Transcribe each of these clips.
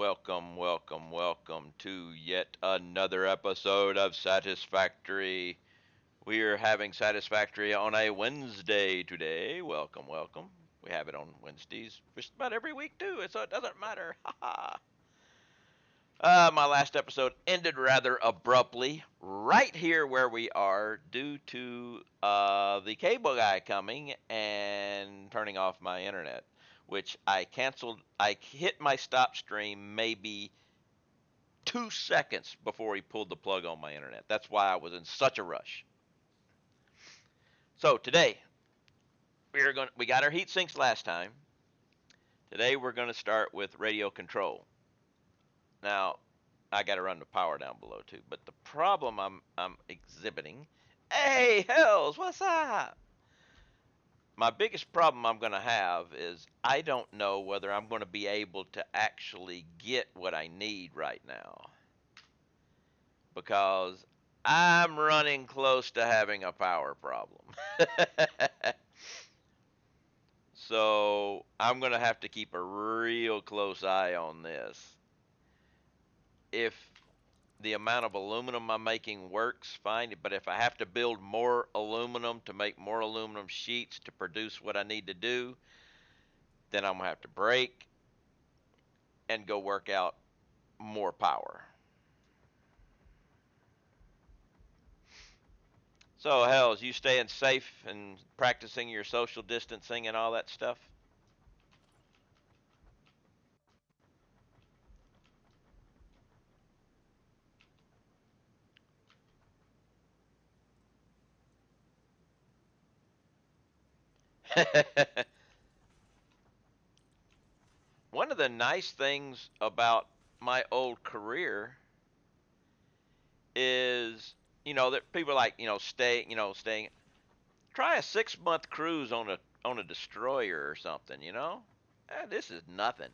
welcome to yet another episode of Satisfactory. We are having Satisfactory on a Wednesday today. Welcome. We have it on Wednesdays just about every week too, so it doesn't matter. My last episode ended rather abruptly, right here where we are, due to the cable guy coming and turning off my internet, which I canceled. I hit my stop stream maybe 2 seconds before he pulled the plug on my internet. That's why I was in such a rush. So today we got our heat sinks last time. Today we're going to start with radio control. Now I got to run the power down below too. But the problem I'm exhibiting. Hey, Hells, what's up? My biggest problem I'm going to have is I don't know whether I'm going to be able to actually get what I need right now because I'm running close to having a power problem. So I'm going to have to keep a real close eye on this. If the amount of aluminum I'm making works, fine. But if I have to build more aluminum to make more aluminum sheets to produce what I need to do, then I'm going to have to break and go work out more power. So, Hells, you staying safe and practicing your social distancing and all that stuff? One of the nice things about my old career is, that people like, staying. Try a 6 month cruise on a destroyer or something. This is nothing.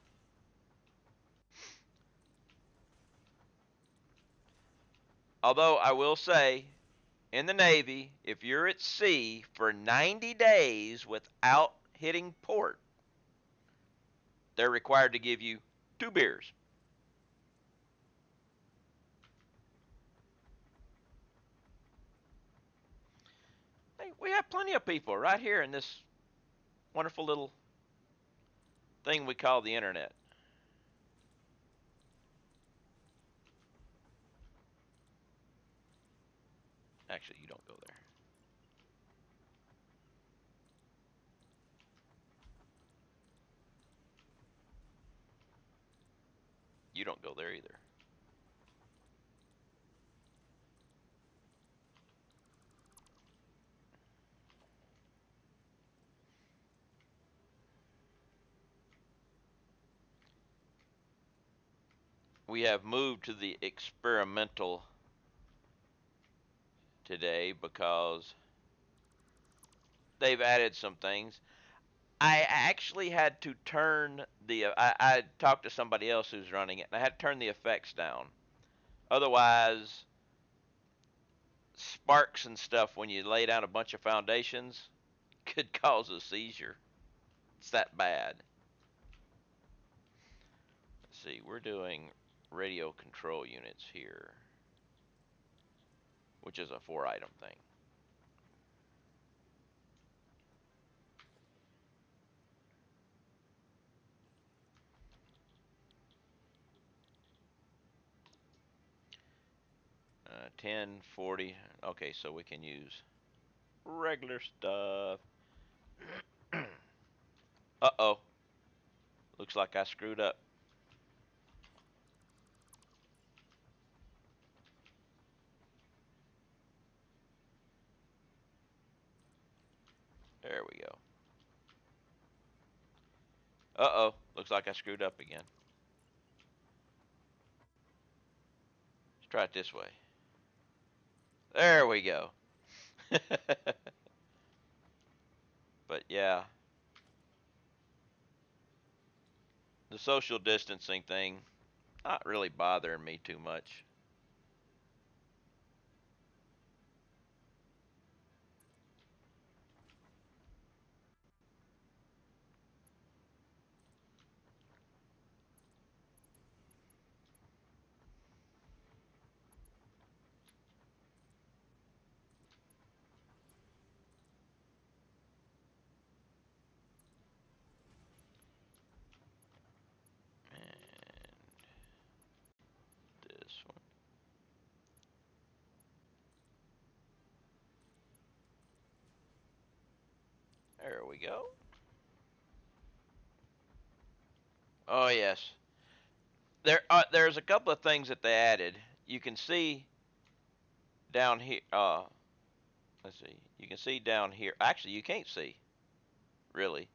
Although I will say, in the Navy, if you're at sea for 90 days without hitting port, they're required to give you 2 beers. Hey, we have plenty of people right here in this wonderful little thing we call the internet. Actually, you don't go there. You don't go there either. We have moved to the experimental today because they've added some things. I actually had to turn I talked to somebody else who's running it, and I had to turn the effects down. Otherwise, sparks and stuff when you lay down a bunch of foundations could cause a seizure. It's that bad. Let's see, we're doing radio control units here, which is a 4 item thing. 10, 40. Okay, so we can use regular stuff. Uh-oh. Looks like I screwed up. There we go. Uh-oh. Looks like I screwed up again. Let's try it this way. There we go. But yeah, the social distancing thing, not really bothering me too much. There we go. Oh yes. There's a couple of things that they added. You can see down here. Let's see. You can see down here. Actually, you can't see really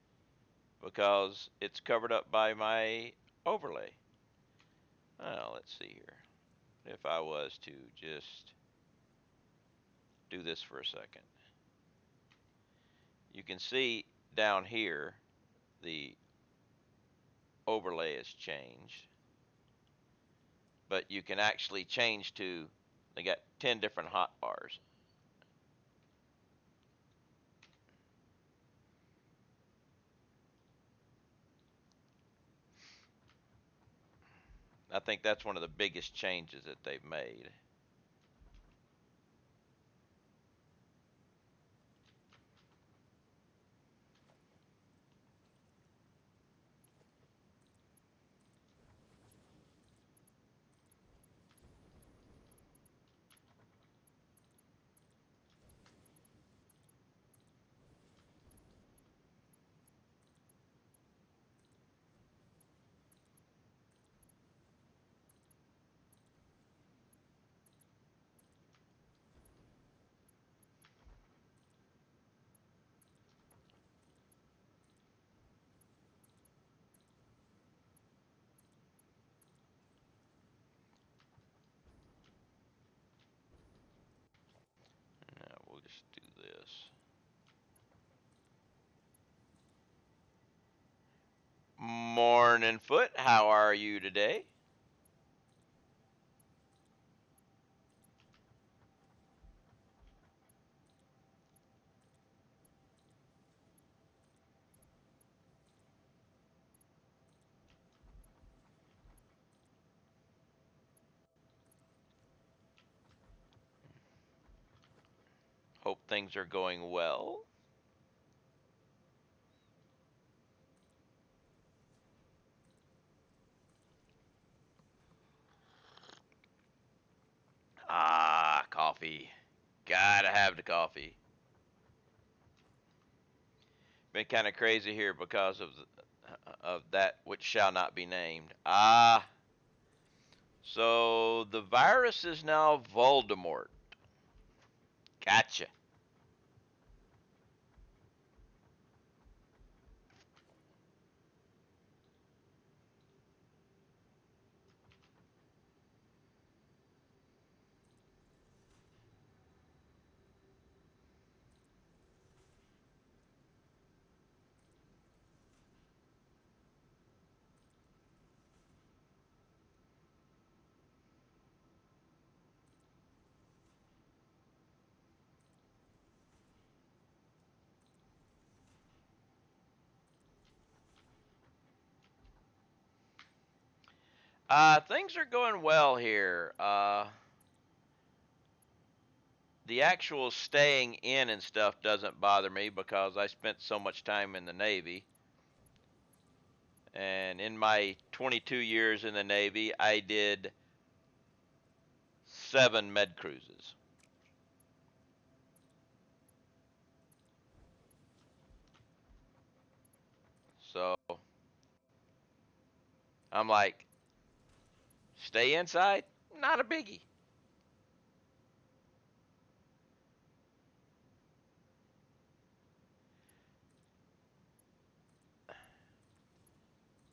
because it's covered up by my overlay. Let's see here. If I was to just do this for a second, you can see down here the overlay is changed, but you can actually change to, they got 10 different hotbars. I think that's one of the biggest changes that they've made. Now we'll just do this. Morning, Foot. How are you today? Hope things are going well. Ah, coffee. Gotta have the coffee. Been kind of crazy here because of that which shall not be named. Ah, so the virus is now Voldemort. Gotcha. Things are going well here. The actual staying in and stuff doesn't bother me because I spent so much time in the Navy. And in my 22 years in the Navy, I did 7 med cruises. So I'm like, stay inside? Not a biggie.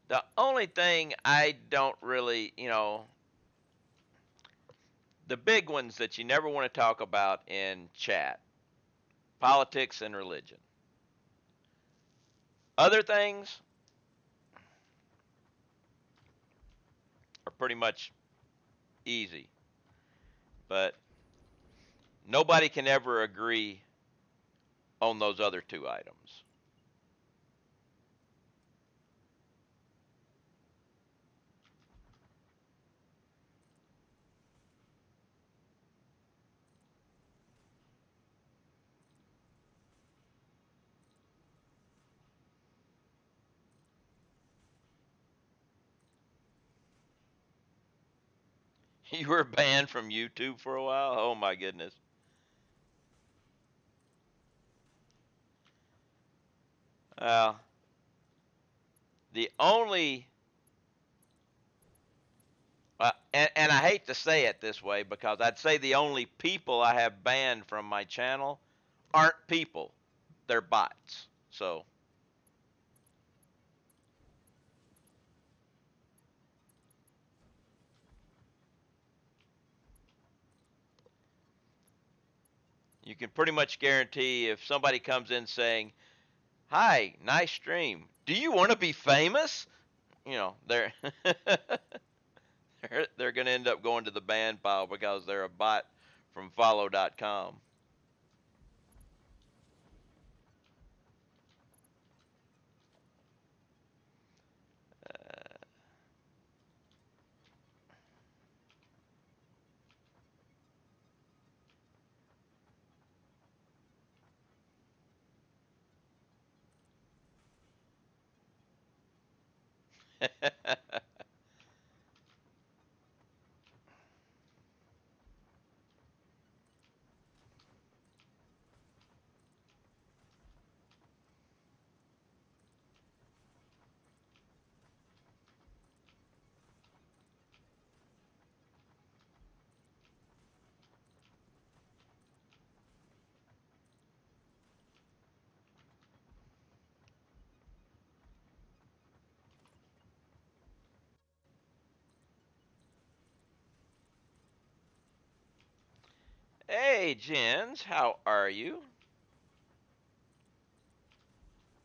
The only thing I don't really, the big ones that you never want to talk about in chat, politics and religion. Other things are pretty much easy, but nobody can ever agree on those other 2 items. You were banned from YouTube for a while? Oh my goodness. Uh, the only, and I hate to say it this way because I'd say the only people I have banned from my channel aren't people, they're bots. So you can pretty much guarantee if somebody comes in saying, "Hi, nice stream. Do you want to be famous?" You know, they're going to end up going to the ban pile because they're a bot from follow.com. Hey, Jens, how are you?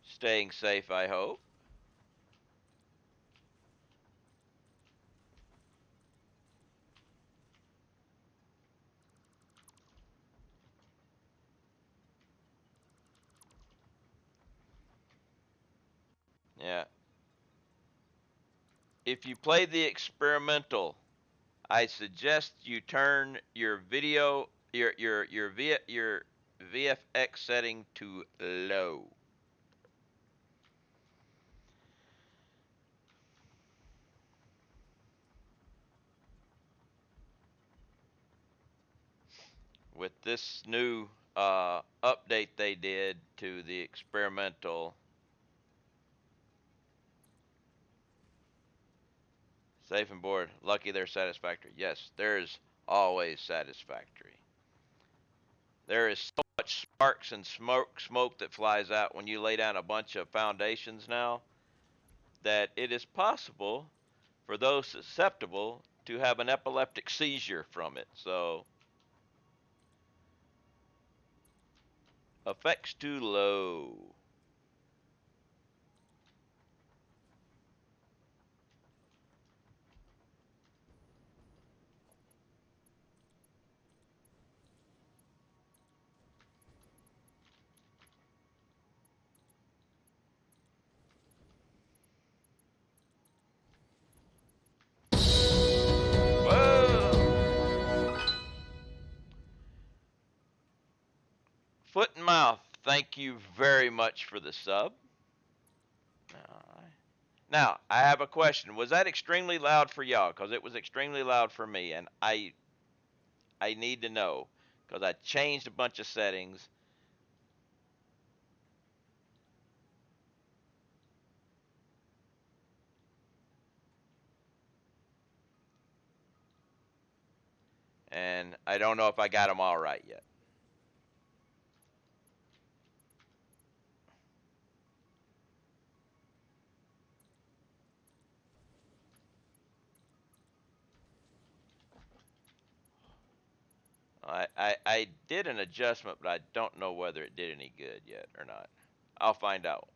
Staying safe, I hope. Yeah. If you play the experimental, I suggest you turn your video your VFX setting to low. With this new update they did to the experimental, safe and board, lucky they're satisfactory. Yes, there's always satisfactory. There is so much sparks and smoke that flies out when you lay down a bunch of foundations now that it is possible for those susceptible to have an epileptic seizure from it. So effects too low. Whoa! Foot and mouth, thank you very much for the sub. Now, I have a question. Was that extremely loud for y'all? Because it was extremely loud for me, and I need to know because I changed a bunch of settings. And I don't know if I got them all right yet. I did an adjustment, but I don't know whether it did any good yet or not. I'll find out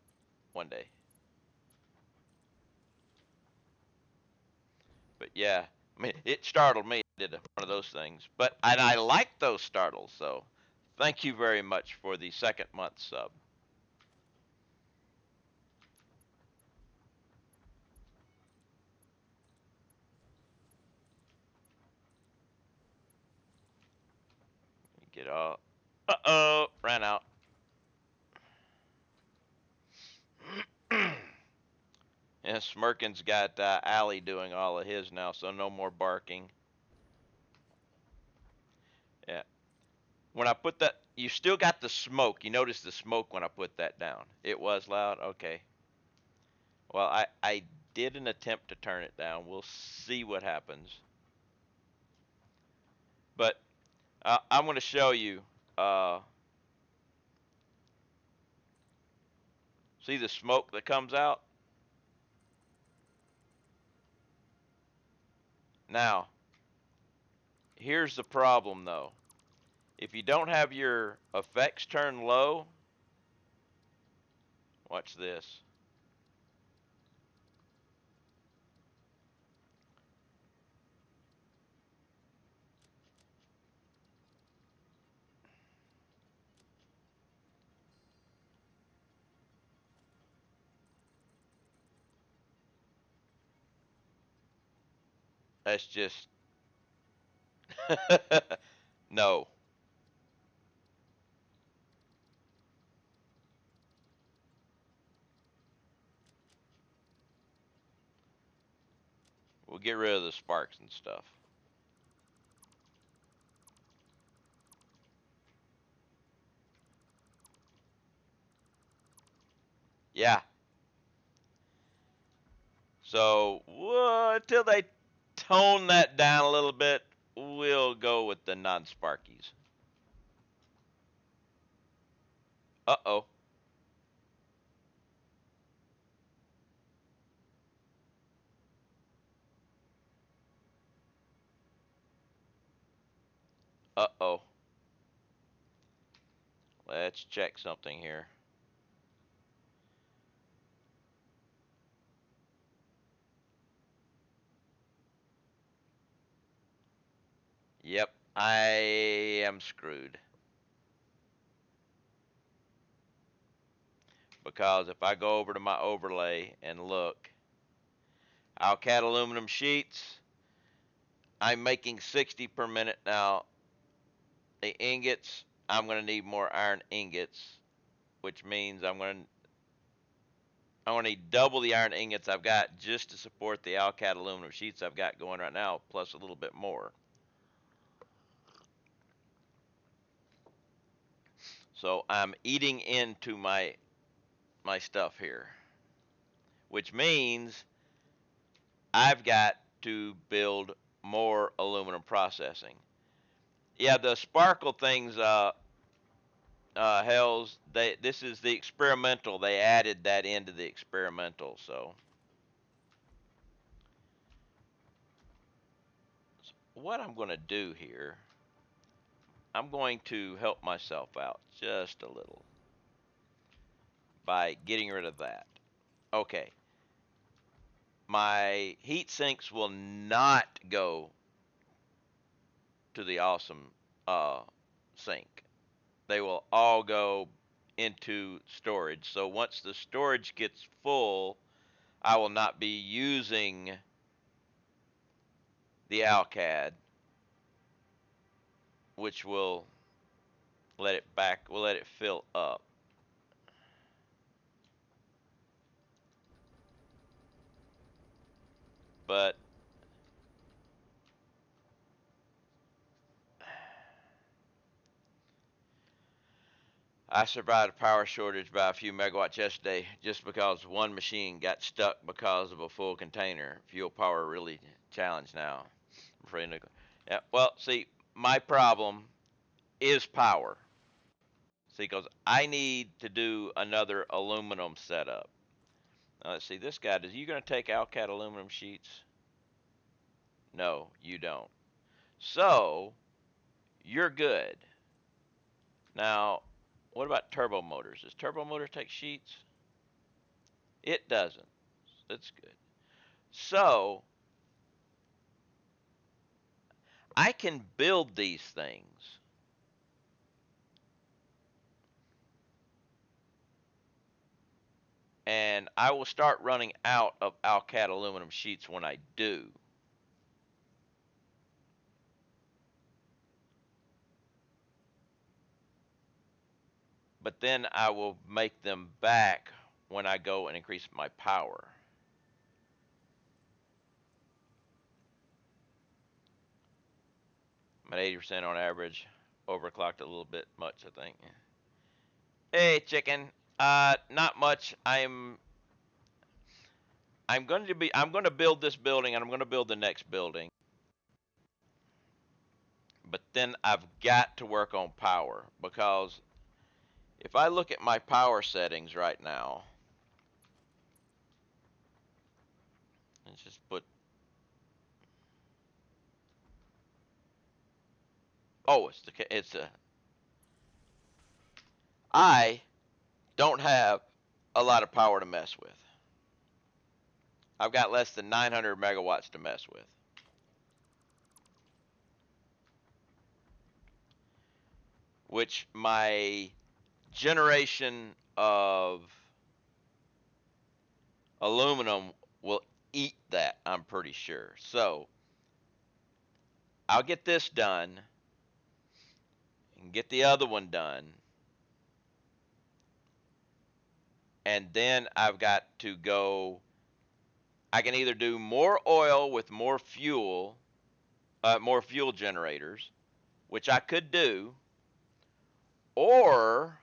one day. But yeah, I mean, it startled me. I did one of those things, and I like those startles. So, thank you very much for the second month sub. Get all. Uh-oh, ran out. Yeah, Smirkin's got Allie doing all of his now, so no more barking. Yeah. When I put that, you still got the smoke. You notice the smoke when I put that down. It was loud. Okay. Well, I did an attempt to turn it down. We'll see what happens. But I'm going to show you. Uh, See the smoke that comes out? Now, here's the problem though. If you don't have your effects turned low, watch this. That's just no. We'll get rid of the sparks and stuff. Yeah. So until they tone that down a little bit, we'll go with the non-sparkies. Uh-oh. Uh-oh. Let's check something here. Yep, I am screwed. Because if I go over to my overlay and look, Alcat aluminum sheets, I'm making 60 per minute now. The ingots, I'm going to need more iron ingots, which means I'm going to need double the iron ingots I've got just to support the Alcat aluminum sheets I've got going right now, plus a little bit more. So I'm eating into my stuff here, which means I've got to build more aluminum processing. Yeah, the sparkle things, Hells, this is the experimental. They added that into the experimental, so what I'm going to do here, I'm going to help myself out just a little by getting rid of that. Okay, my heat sinks will not go to the awesome sink. They will all go into storage. So once the storage gets full, I will not be using the Alcad, which will we'll let it fill up. But I survived a power shortage by a few megawatts yesterday just because one machine got stuck because of a full container. Fuel power really challenged now. I'm afraid nickel. Yeah, well, see, my problem is power. See, because I need to do another aluminum setup. Now, let's see, this guy, is you going to take Alcat aluminum sheets? No, you don't. So, you're good. Now, what about turbo motors? Does turbo motor take sheets? It doesn't. That's good. So, I can build these things. And I will start running out of Alcat aluminum sheets when I do. But then I will make them back when I go and increase my power. I'm at 80% on average. overclocked a little bit much, I think. Hey, chicken. Not much. I'm going to build this building, and I'm going to build the next building. But then I've got to work on power, because if I look at my power settings right now, let's just put, oh, it's a, I don't have a lot of power to mess with. I've got less than 900 megawatts to mess with. Which my generation of aluminum will eat that, I'm pretty sure. So I'll get this done and get the other one done. And then I've got to go. I can either do more oil with more fuel generators, which I could do, or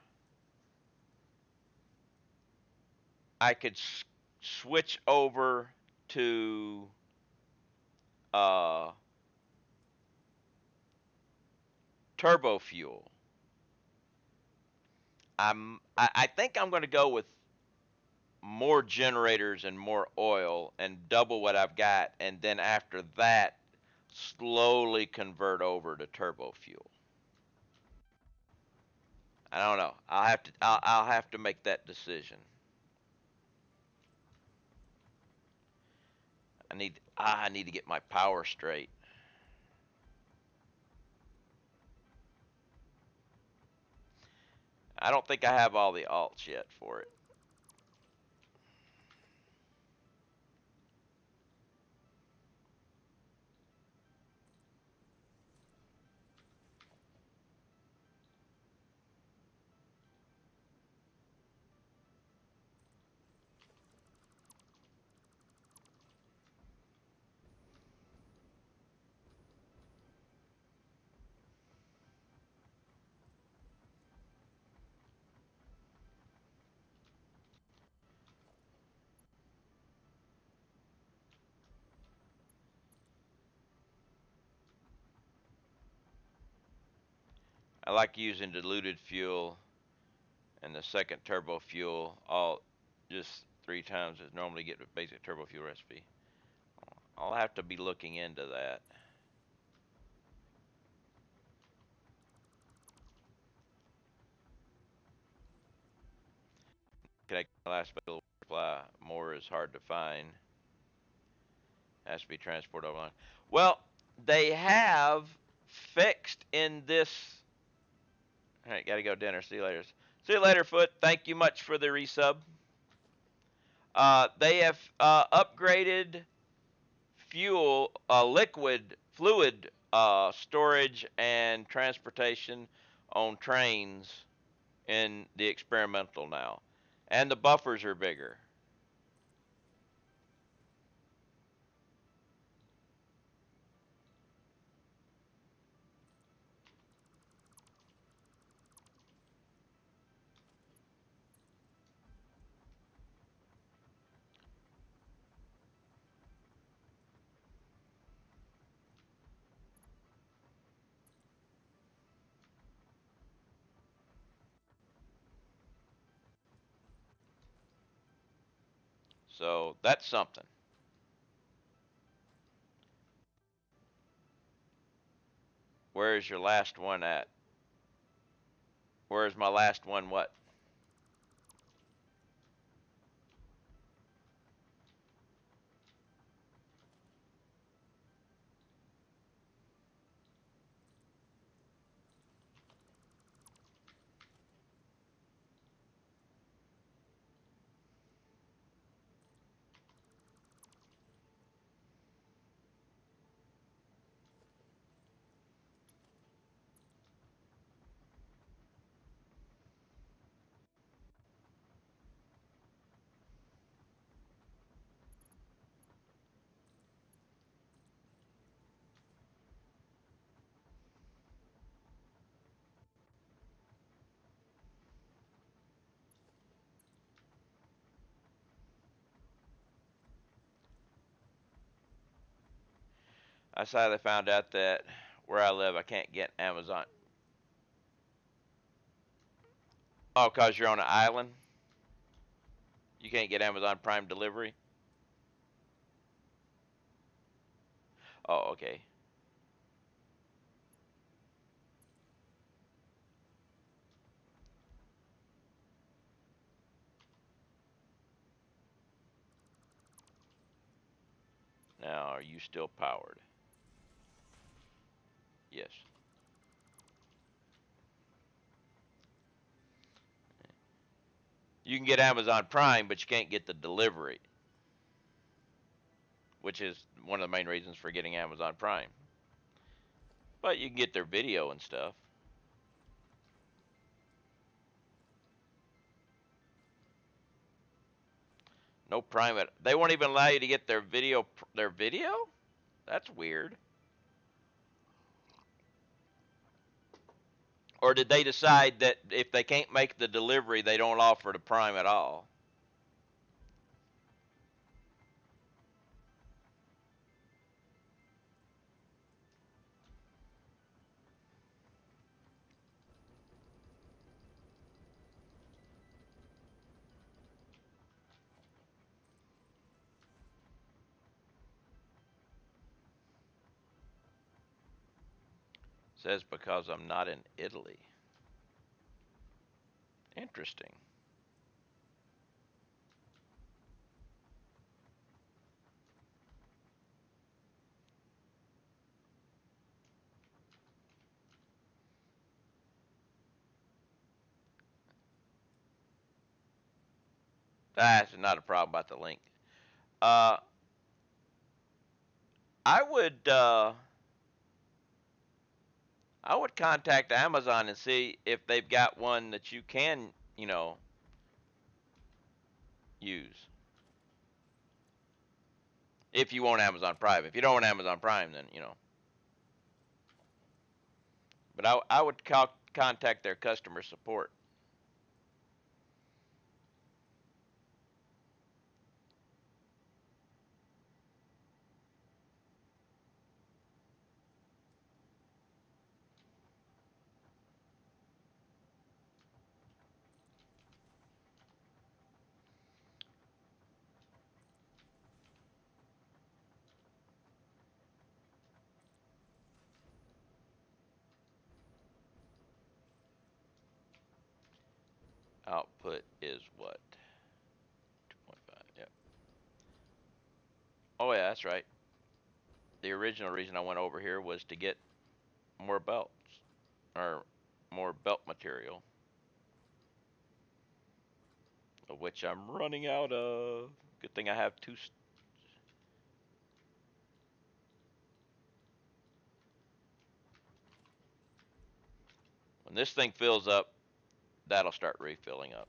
I could switch over to uh, turbo fuel. I think I'm going to go with more generators and more oil and double what I've got, and then after that, slowly convert over to turbo fuel. I don't know. I'll have to make that decision. I need to get my power straight. I don't think I have all the alts yet for it. I like using diluted fuel and the second turbo fuel all just 3 times as normally get with basic turbo fuel recipe. I'll have to be looking into that. Connect the last bill supply. More is hard to find. Has to be transported overland. Well, they have fixed in this. All right, gotta go dinner. See you later. See you later, Foot. Thank you much for the resub. They have upgraded fuel, liquid, fluid storage and transportation on trains in the experimental now, and the buffers are bigger. So that's something. Where is your last one at? Where is my last one? What? I sadly found out that where I live, I can't get Amazon. Oh, cause you're on an island, you can't get Amazon Prime delivery. Oh, okay. Now, are you still powered? Yes. You can get Amazon Prime, but you can't get the delivery, which is one of the main reasons for getting Amazon Prime. But you can get their video and stuff. No Prime. They won't even allow you to get their video. Their video? That's weird. Or did they decide that if they can't make the delivery, they don't offer the Prime at all? Says because I'm not in Italy. Interesting. That's not a problem about the link. Uh, I would I would contact Amazon and see if they've got one that you can, use. If you want Amazon Prime. If you don't want Amazon Prime, then. But I would contact their customer support. Output is what? 2.5. Yep. Oh yeah, that's right. The original reason I went over here was to get more belts or more belt material, of which I'm running out of. Good thing I have two. When this thing fills up, that'll start refilling up.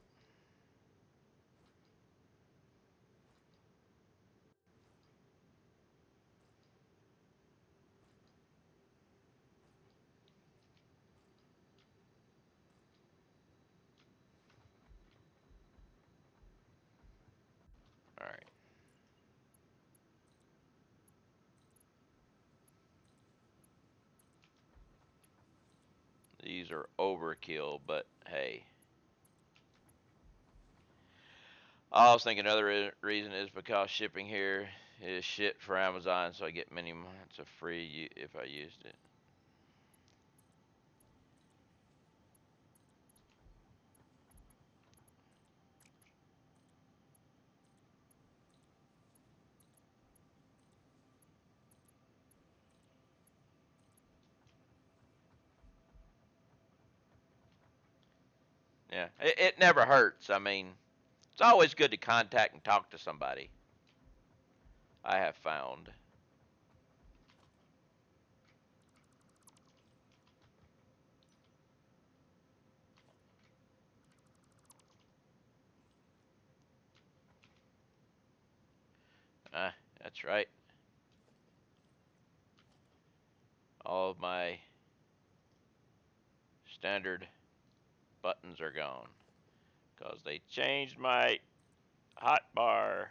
All right. These are overkill, but hey. I was thinking another reason is because shipping here is shit for Amazon, so I get many months of free if I used it. Yeah, it never hurts. I mean, it's always good to contact and talk to somebody. I have found. That's right. All of my standard buttons are gone because they changed my hot bar.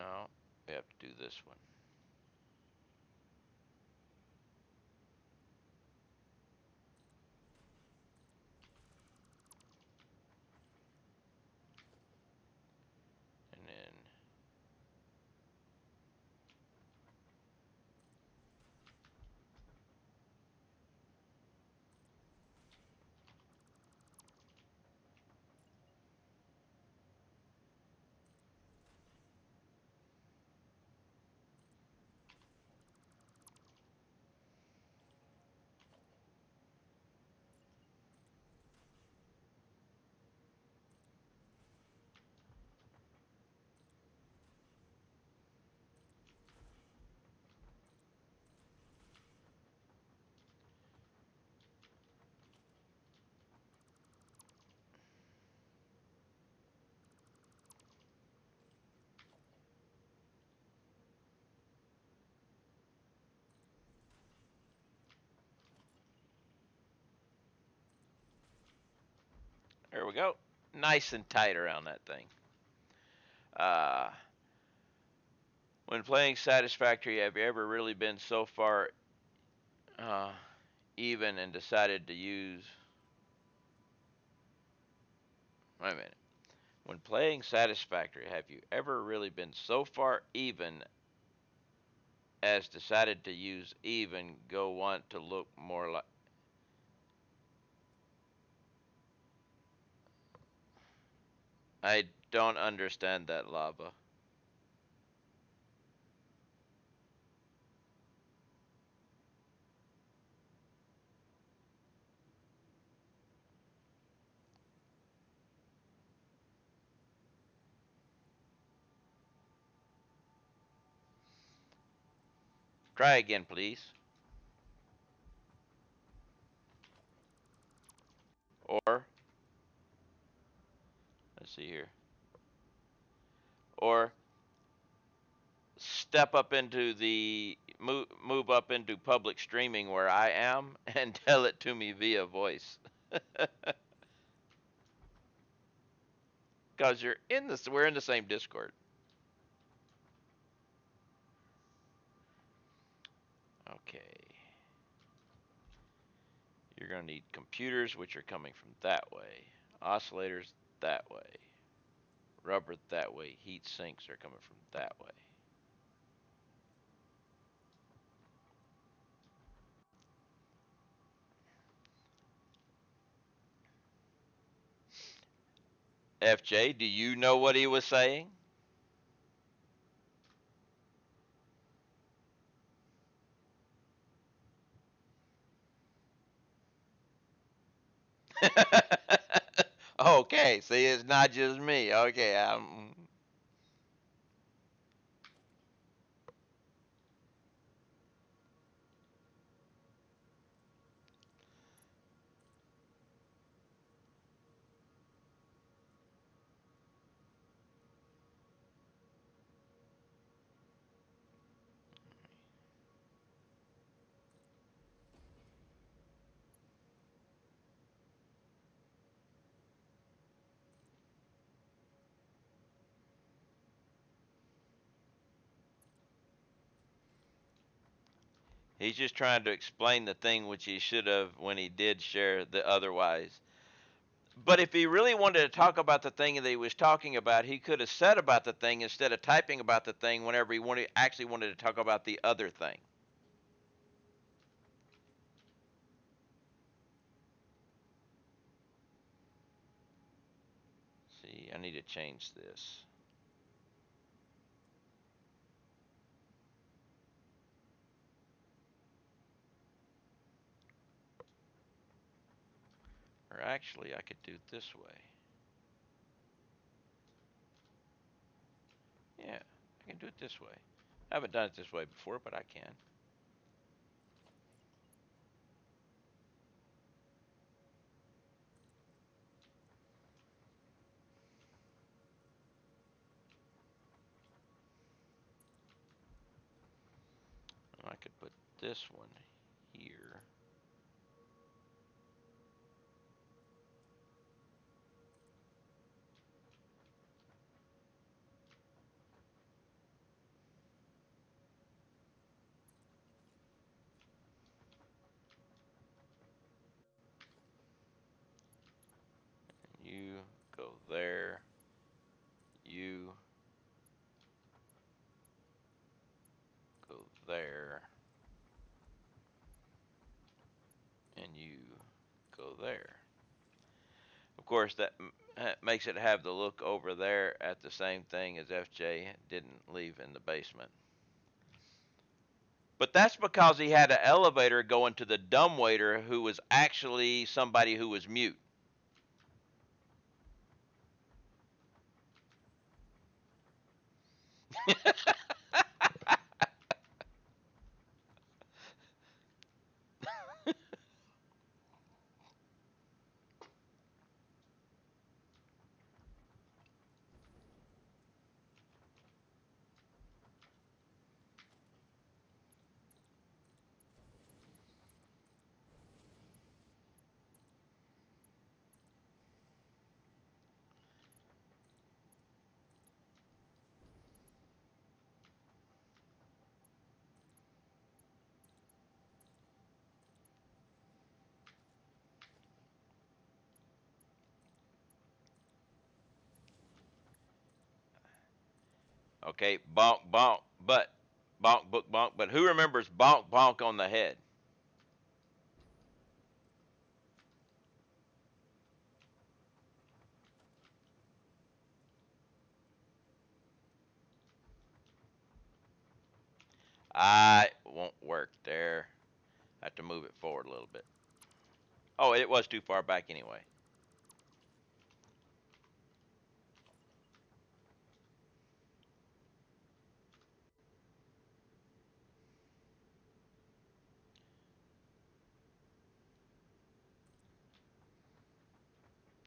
No, we have to do this one. And then there we go. Nice and tight around that thing. Uh, when playing Satisfactory, have you ever really been so far uh, even and decided to use. Wait a minute. When playing Satisfactory, have you ever really been so far even as decided to use even go want to look more like. I don't understand that, Lava. Try again, please. Or, let's see here. Or step up into the move up into public streaming where I am and tell it to me via voice. Cause we're in the same Discord. Okay. You're gonna need computers, which are coming from that way. Oscillators that way. Rubber that way. Heat sinks are coming from that way. FJ, do you know what he was saying? Okay, see, it's not just me. Okay, he's just trying to explain the thing which he should have when he did share the otherwise. But if he really wanted to talk about the thing that he was talking about, he could have said about the thing instead of typing about the thing whenever he actually wanted to talk about the other thing. See, I need to change this. Or actually, I could do it this way. Yeah, I can do it this way. I haven't done it this way before, but I can. I could put this one here. there, and you go there. Of course, that makes it have the look over there at the same thing as FJ didn't leave in the basement. But that's because he had an elevator going to the dumbwaiter who was actually somebody who was mute. Okay, bonk bonk, but bonk book bonk. But who remembers bonk bonk on the head? I won't work there. I have to move it forward a little bit. Oh, it was too far back anyway.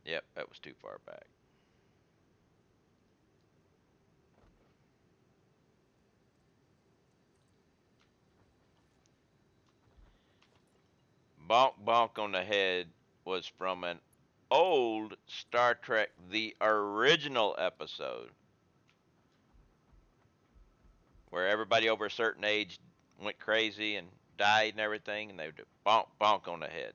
Yep, that was too far back. Bonk bonk on the head was from an old Star Trek, the original episode, where everybody over a certain age went crazy and died and everything, and they would do bonk bonk on the head.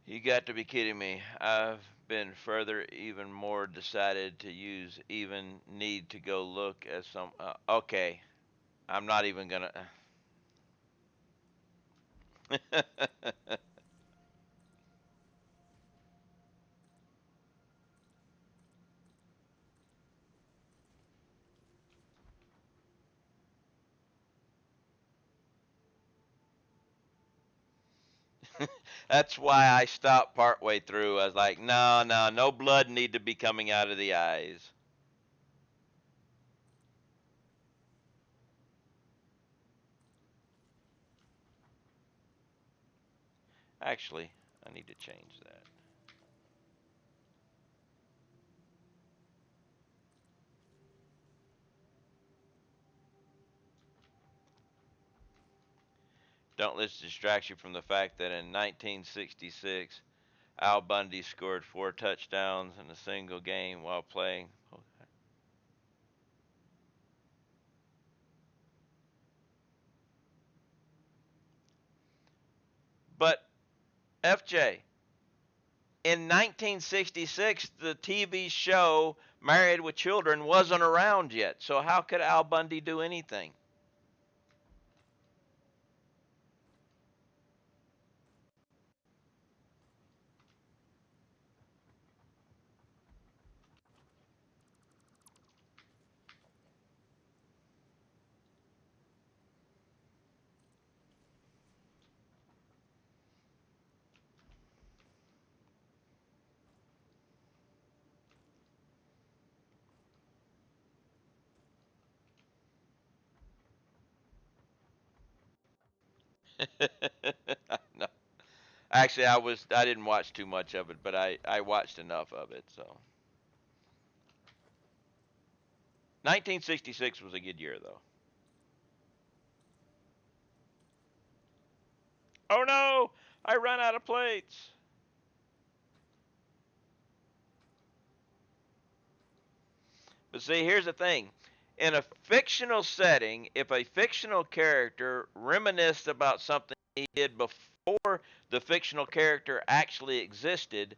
You got to be kidding me. I've been further, even more decided to use even need to go look at some. Okay, I'm not even gonna. That's why I stopped partway through. I was like, no, no, no blood need to be coming out of the eyes. Actually, I need to change that. Don't let this distract you from the fact that in 1966, Al Bundy scored 4 touchdowns in a single game while playing. But FJ, in 1966, the TV show Married with Children wasn't around yet. So how could Al Bundy do anything? No. Actually, I didn't watch too much of it, but I watched enough of it. So 1966 was a good year though. Oh no, I ran out of plates. But see, here's the thing. In a fictional setting, if a fictional character reminisced about something he did before the fictional character actually existed,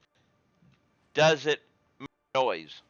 does it make noise?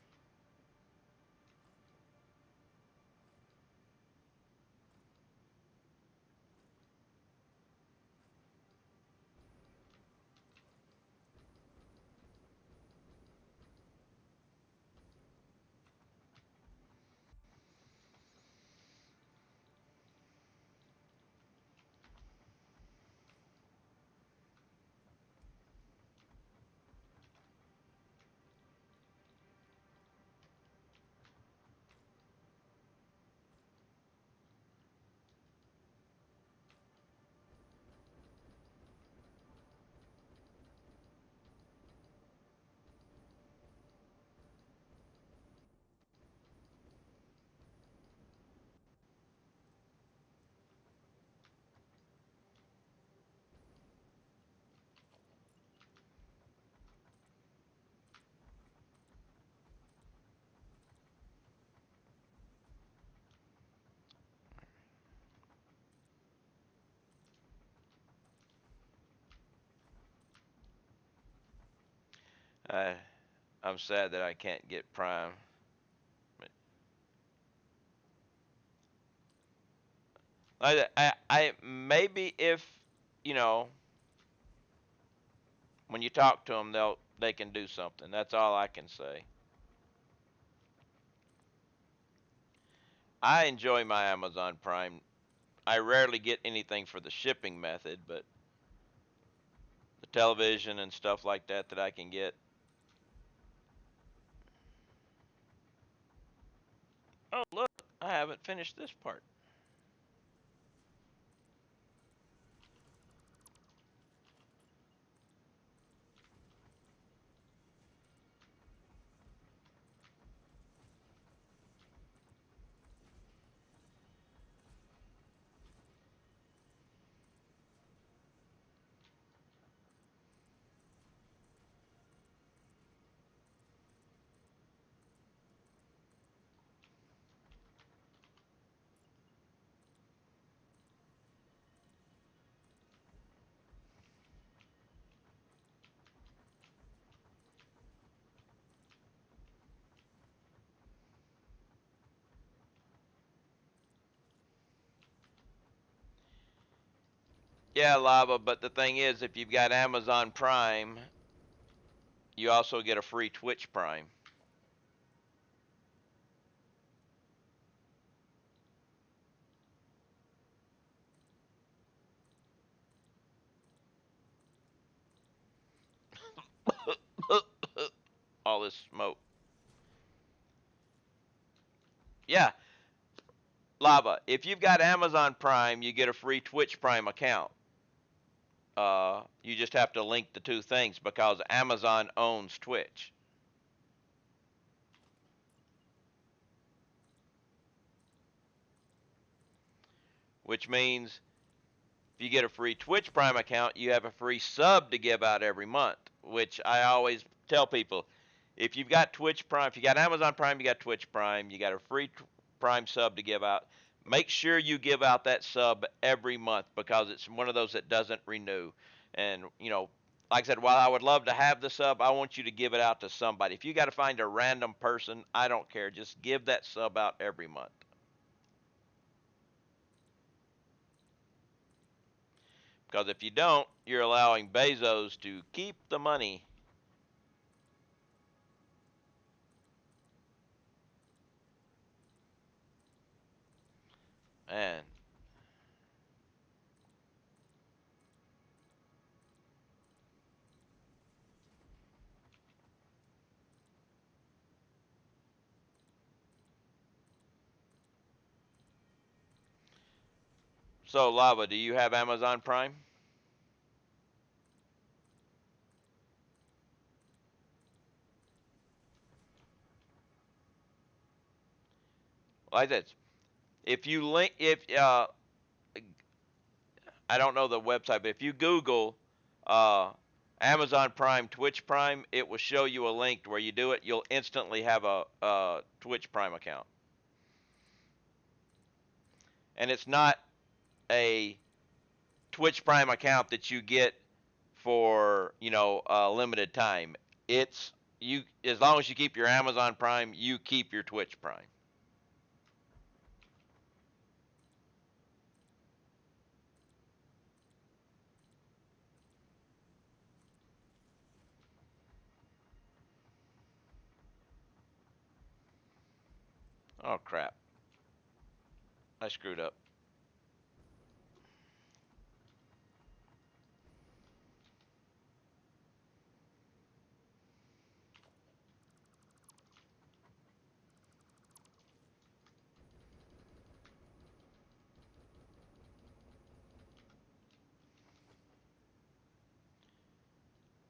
I, I'm sad that I can't get Prime. I maybe if you know when you talk to them, they can do something. That's all I can say. I enjoy my Amazon Prime. I rarely get anything for the shipping method, but the television and stuff like that I can get. Oh, look, I haven't finished this part. Yeah, Lava, but the thing is, if you've got Amazon Prime, you also get a free Twitch Prime. All this smoke. Yeah, Lava, if you've got Amazon Prime, you get a free Twitch Prime account. You just have to link the two things because Amazon owns Twitch, which means if you get a free Twitch Prime account, you have a free sub to give out every month, which I always tell people. If you've got Twitch Prime, if you got Amazon Prime, you got Twitch Prime, you got a free Prime sub to give out. Make sure you give out that sub every month because it's one of those that doesn't renew. And, like I said, while I would love to have the sub, I want you to give it out to somebody. If you got to find a random person, I don't care. Just give that sub out every month. Because if you don't, you're allowing Bezos to keep the money. And So, Lava, do you have Amazon Prime? Like this, if you link, if I don't know the website, but if you Google uh, Amazon Prime, Twitch Prime, it will show you a link where you do it. You'll instantly have a Twitch Prime account, and it's not a Twitch Prime account that you get for a limited time. It's you as long as you keep your Amazon Prime, you keep your Twitch Prime. Oh crap! I screwed up.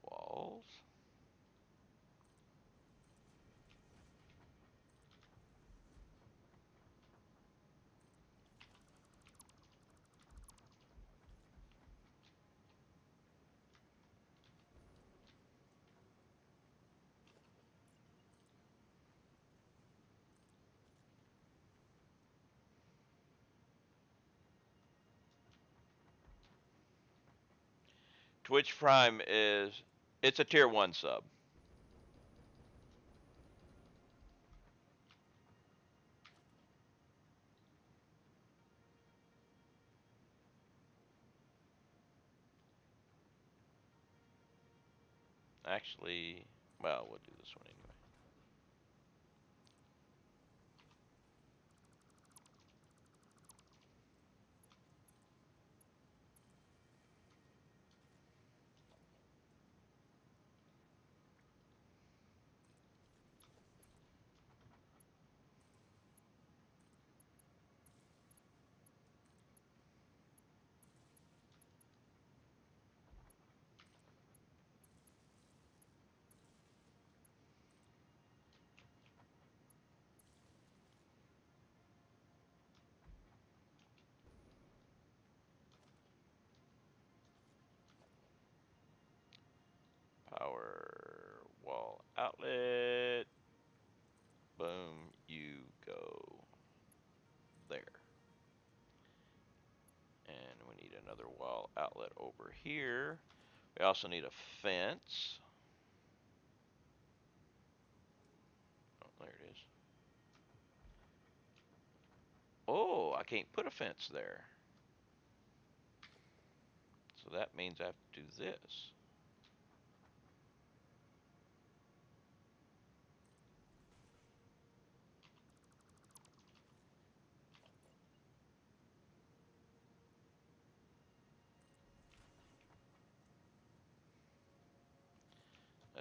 Walls. Twitch Prime it's a tier 1 sub. Actually, well, we'll do this one anyway. Power wall outlet. Boom, you go there. And we need another wall outlet over here. We also need a fence. Oh, there it is. Oh, I can't put a fence there. So that means I have to do this.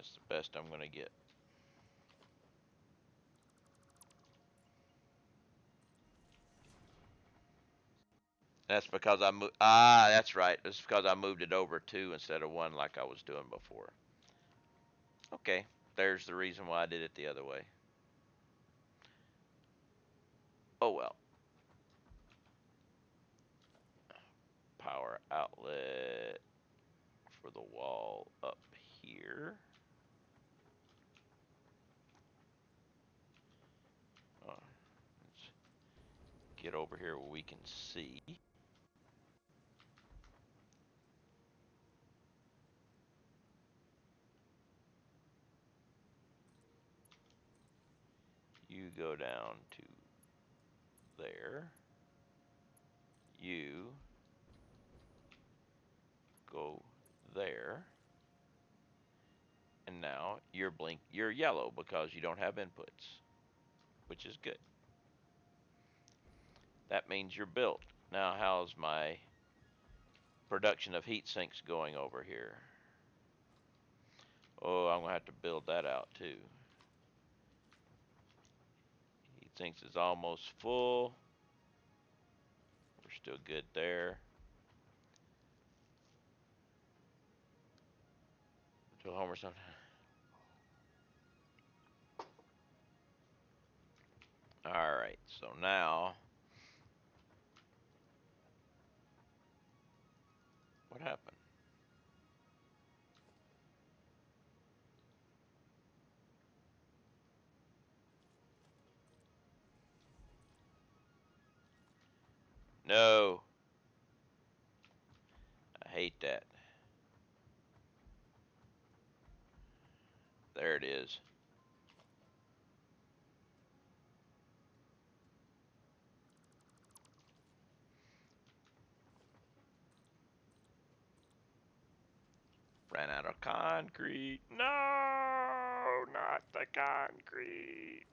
That's the best I'm going to get. That's because I moved. Ah, that's right. It's because I moved it over 2 instead of 1 like I was doing before. Okay, there's the reason why I did it the other way. Oh well. Power outlet for the wall up here. Let's get over here where we can see. You go down to there. You go there. And now you're yellow because you don't have inputs, which is good. That means you're built. Now how's my production of heat sinks going over here? Oh, I'm gonna have to build that out too. Heat sinks is almost full. We're still good there. To a homer something. All right, so now what happened? No, I hate that. There it is. Ran out of concrete. No, not the concrete.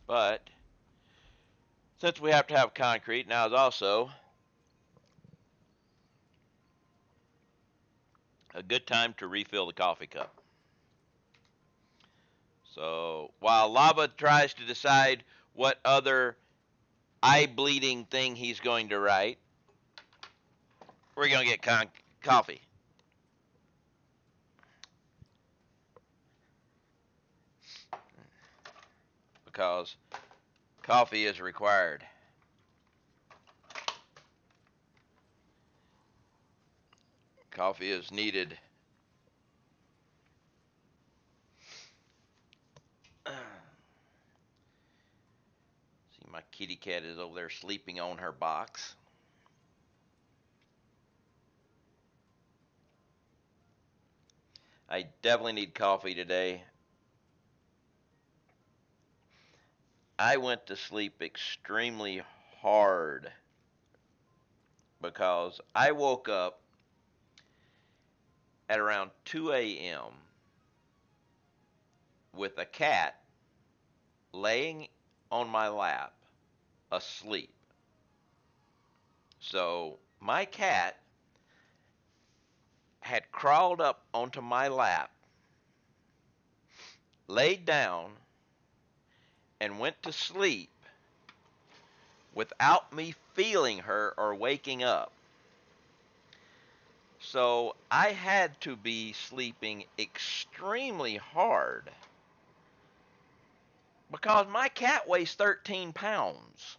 But since we have to have concrete, now is also a good time to refill the coffee cup. So while Lava tries to decide what other eye-bleeding thing he's going to write, we're going to get coffee. Because coffee is required. Coffee is needed. See, my kitty cat is over there sleeping on her box. I definitely need coffee today. I went to sleep extremely hard because I woke up at around 2 a.m. with a cat laying on my lap asleep. So my cat had crawled up onto my lap, laid down, and went to sleep without me feeling her or waking up. So I had to be sleeping extremely hard because my cat weighs 13 pounds.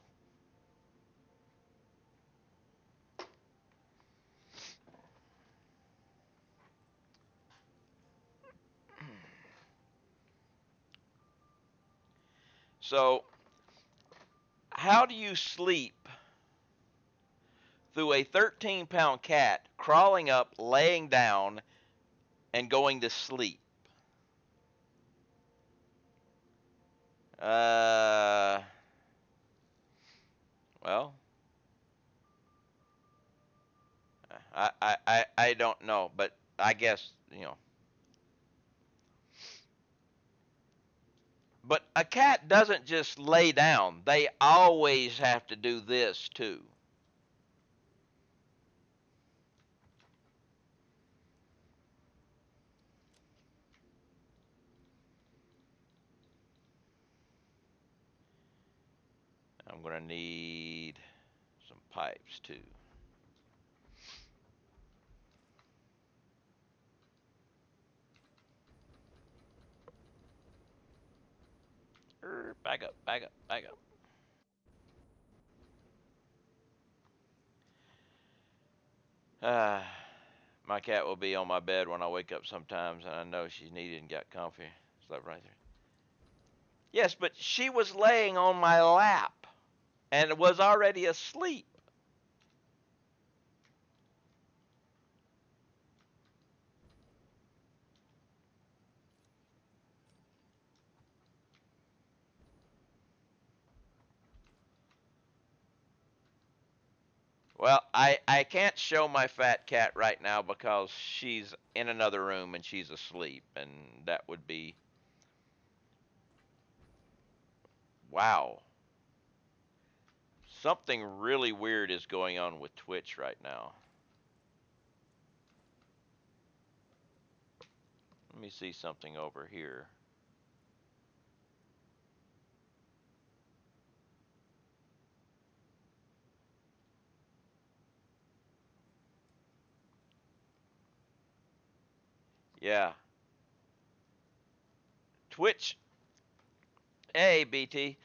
So, how do you sleep through a 13-pound cat crawling up, laying down, and going to sleep? Uh, well, I don't know, but I guess, you know. But a cat doesn't just lay down. They always have to do this too. I'm going to need some pipes too. Back up, back up, back up. My cat will be on my bed when I wake up sometimes, and I know she's needed and got comfy. Slept right there. Yes, but she was laying on my lap and was already asleep. Well, I can't show my fat cat right now because she's in another room and she's asleep, and that would be Wow. Something really weird is going on with Twitch right now. Let me see something over here. Yeah. Twitch. Hey, BT.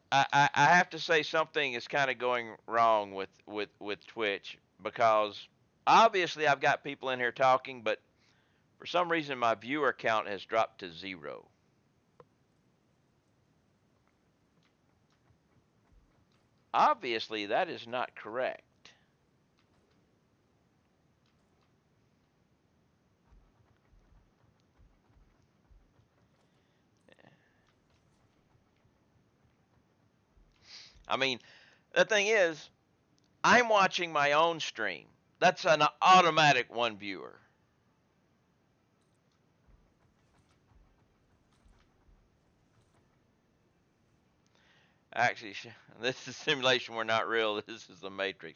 I have to say something is kind of going wrong with Twitch because obviously I've got people in here talking, but for some reason my viewer count has dropped to 0. Obviously that is not correct. I mean, the thing is, I'm watching my own stream. That's an automatic one viewer. Actually, this is simulation. We're not real. This is the Matrix.